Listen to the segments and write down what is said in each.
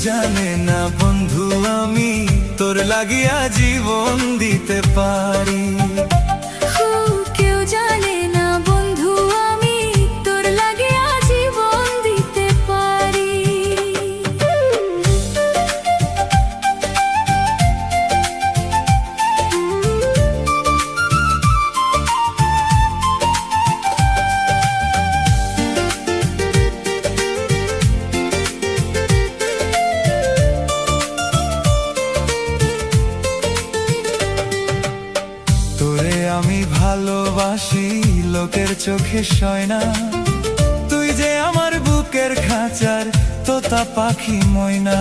জানে না বন্ধু আমি তোর লাগিয়া জীবন দিতে পারি। কেউ জানে না বন্ধু আমি তোর লাগিয়া জীবন দিতে পারি। তোরে আমি ভালোবাসি লোকের চোখে সয় না, তুই যে আমার বুকের খাঁচার তোতা পাখি ময়না।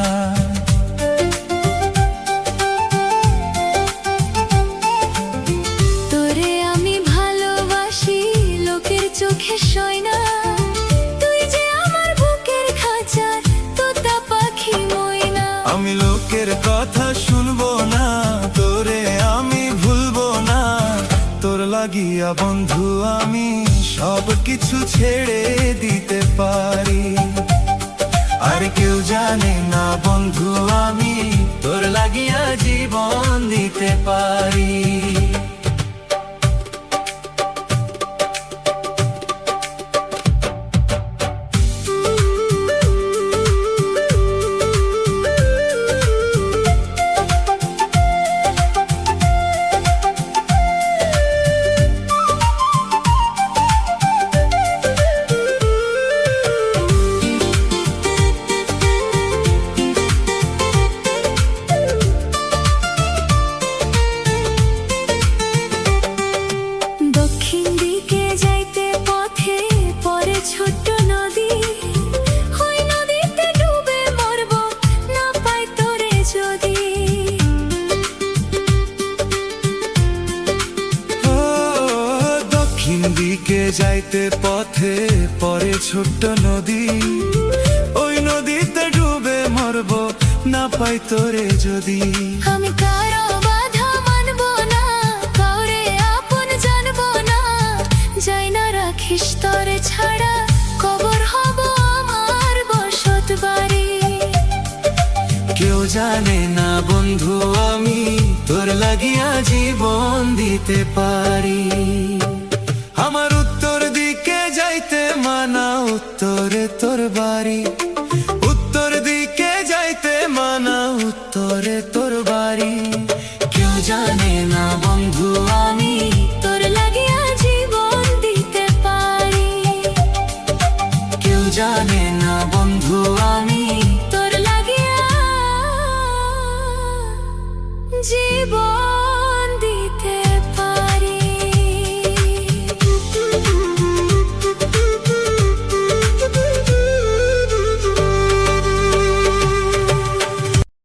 তোরে আমি ভালোবাসি লোকের চোখে সয় না, তুই যে আমার বুকের খাঁচার তোতা পাখি ময়না। আমি লোকের কথা শুনবো না, তোরে আমি ভুলবো না, তোর লাগিয়া বন্ধু আমি সব কিছু ছেড়ে দিতে পারি। আর কেউ জানে না বন্ধু আমি তোর লাগিয়া জীবন দিতে পারি। দক্ষিণ দিকে যাইতে পথে পরে ছোট্ট নদী, ওই নদীতে ডুবে মরব না পাই তোরে যদি। ও দক্ষিণ দিকে যাইতে পথে পরে ছোট্ট নদী, ওই নদীতে ডুবে মরব না পাই তোরে যদি। আমি কারো বাধা মানব না, কাউরে আপন জানব না, যাই না রাখিস তরে ছাড়া কবর হব আমার বসত বাড়ি। কেউ জানে না বন্ধু আমি তোর লাগিয়া জীবন দিতে পারি। আমার উত্তর দিকে যাইতে মানা, উত্তরে তোর বাড়ি।